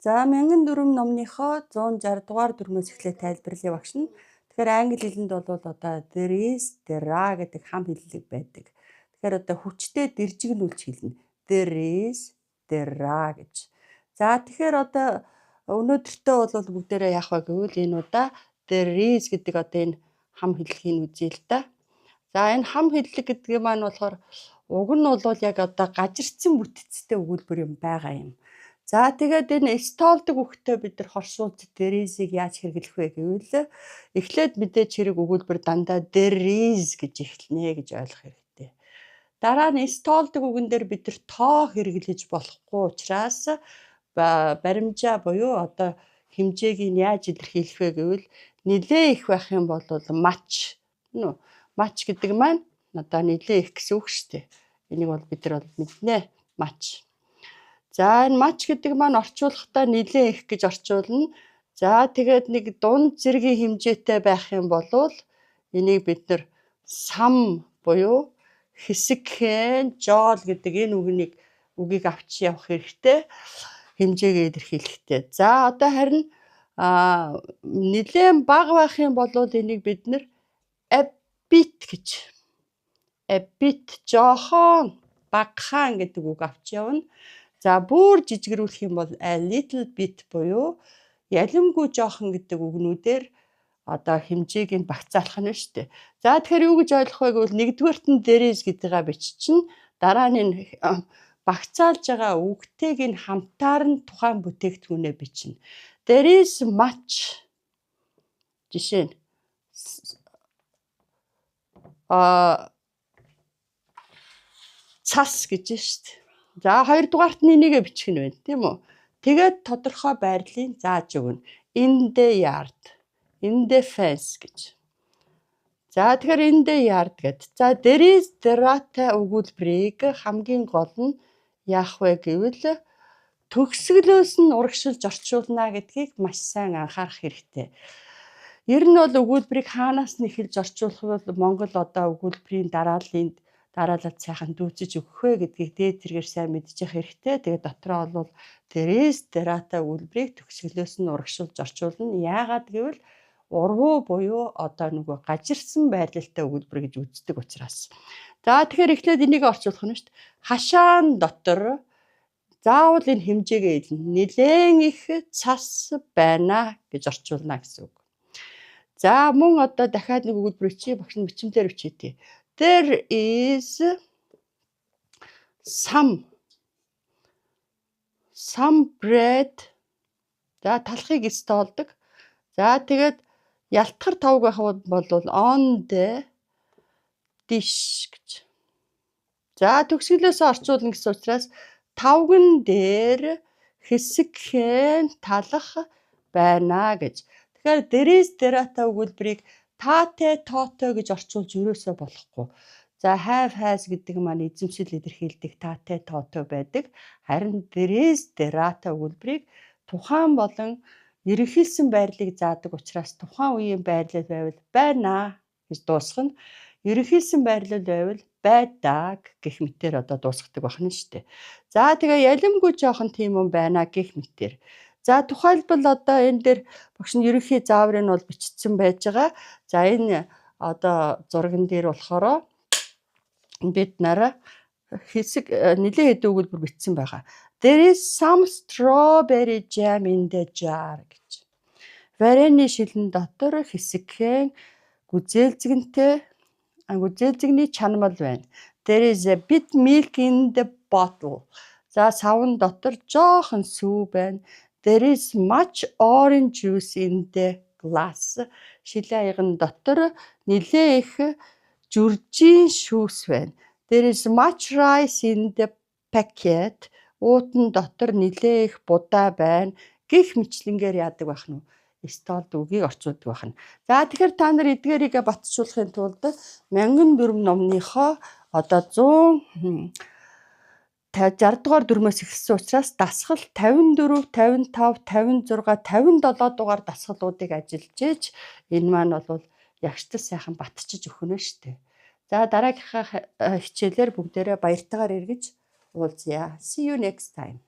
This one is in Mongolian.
За 1004 номныхоо 160 дугаар дүрмээс эхлээд тайлбарлая багш нь. Тэгэхээр англи хэлэнд бол одоо there is, there are гэдэг хам хэллэг байдаг. Тэгэхээр одоо хүчтэй дэржигнүүлж хэлнэ. There is, there are гэж. За тэгэхээр одоо өнөөдөртөө бол бүгдээрээ яах вэ гэвэл энэ удаа there is гэдэг одоо энэ хам хэллэгийг үзье л да. За энэ хам хэллэг гэдэг маань болохоор уг нь бол яг одоо гажирцсан бүтцтэй өгүүлбэр юм байгаа юм. За тэгээд энэ столдог үгтэй бид нар хоршуулж there is-ийг яаж хэрэглэх вэ гэвэл эхлээд мэдээж хэрэг өгүүлбэр дандаа there is гэж эхэлнэ гэж ойлгох хэрэгтэй. Дараа нь столдог үгэн дээр бид нар тоо хэрэглэж болохгүй учраас баримжаа буюу одоо хэмжээг нь яаж илэрхийлэх вэ гэвэл нэлээ их байх юм бол much. Much гэдэг маань одоо нэлээ их гэсэн үг шүү дээ. Энийг бол бид нар мэднэ. Much. За энэ much гэдэг маань орчуулахдаа нэлээ их гэж орчуулна. За тэгээд нэг дунд зэргийн хэмжээтэй байх юм бол энийг бид нар some буюу хэсэгхэн жол гэдэг энэ үгийг авч явах хэрэгтэй. Хэмжээгээ илэрхийлэхтэй. За одоо харин нэлээд бага байх юм бол энийг бид нар a bit гэж. A bit жоохон багахан гэдэг үг авч явна. За бүр жижигрүүлэх юм бол a little bit буюу ялимгүй жоохон гэдэг үгнүүдээр одоо хэмжээг нь багцаалах нь шүү дээ. За тэгэхээр юу гэж ойлгох вэ гэвэл нэгдүгээрт нь there is гэдгээ биччихнэ. Дараа нь энэ багцаалж байгаа үгтэйг нь хамтаар нь тухайн бүтээгдэхүүнээ бичнэ. There is much. Жишээ нь цас гэж шүү дээ. За хоёрдугаарт нь энийгээ бичих нь байна, тийм үү? Тэгээд тодорхой байрлалыг зааж өгнө. In the yard, in the fence гэж. За тэгэхээр in the yard гэдэг. За there is, there are-тай өгүүлбэрийг хамгийн гол нь яах вэ гэвэл төгсгөлөөс нь урагшилж орчуулна гэдгийг маш сайн анхаарах хэрэгтэй. Ер нь бол өгүүлбэрийг хаанаас нь эхэлж орчуулах вэ? Монгол одоо өгүүлбэрийн дараалал сайхан дүүцэж өгөх вэ гэдгийг дээд зэргээр сайн мэдчих хэрэгтэй. Тэгээд дотроо бол there is, there are-тай өгүүлбэрийг төгсгөлөөс нь урагшилж орчуулна. Яагаад гэвэл урвуу буюу одоо нөгөө гажирсан байрлалтай өгүүлбэр гэж үздэг учраас. За тэгэхээр эхлээд энийг орчуулах нь шүү дээ. Хашаан дотор заавал энэ хэмжээгээ хэлнэ. Нэлээн их цас байна гэж орчуулна гэсэн үг. За мөн одоо дахиад нэг өгүүлбэр чи багш нь бичмээр бичээтэй. There is some bread. За талхыг столдог. За тэгээд ялтгар тавг байх бол on the dish гэж. За төгсгөлөөс орчуулна гэсэн учраас тавган дээр хэсэгхэн талах байна гэж. Тэгэхээр there is, there are-тай өгүүлбэрийг таатай тоотой гэж орчуулж ерөөсөө болохгүй. За have, has гэдэг маань эзэмшил илэрхийлдэг таатай тоотой байдаг. Харин there is, there are-тай өгүүлбэрийг тухайн болон ерөнхийлсэн байрлалыг заадаг учраас тухайн үеийн байрлал байвал байна гэж дуусгана. Ерөнхийлсэн байрлал байвал байдаг гэх мэтээр одоо дуусгадаг байна шүү дээ. За тэгээ ялимгүй жоохон тийм юм байна гэх мэтээр. За тухайлбал одоо энэ дээр багш нь ерөнхий зааврыг нь бол бичсэн байж байгаа. За энэ одоо зурган дээр болохоор бид нараа хэсэг нэлээд хэдэн өгүүлбэр бичсэн байгаа. There is some strawberry jam in the jar гэж. Варенье шилэн дотор хэсэгхэн гүзээлзэгний чанамал байна. There is a bit milk in the bottle. За савн дотор жоохон сүү байна. There is much orange juice in the glass. Шилэн аяган дотор нэлээ их жүржийн шүүс байна. There is much rice in the packet. Уутан дотор нэлээ их будаа байна. Гэх мэтлэнгээр яадаг байх нь столд үгийг орчуулдаг байх нь. За тэгэхээр та нар эдгээрийг батжуулахын тулд 1004 номныхоо одоо 60 дугаар дүрмээс эхэлсэн учраас дасгал 54, 55, 56, 57 дугаар дасгалуудыг ажиллаж ээж энэ маань бол ягштал сайхан батчиж өгнө шүү дээ. За дараагийнхаа хичээлээр бүгдээрээ баяртайгаар эргэж уулзъя. See you next time.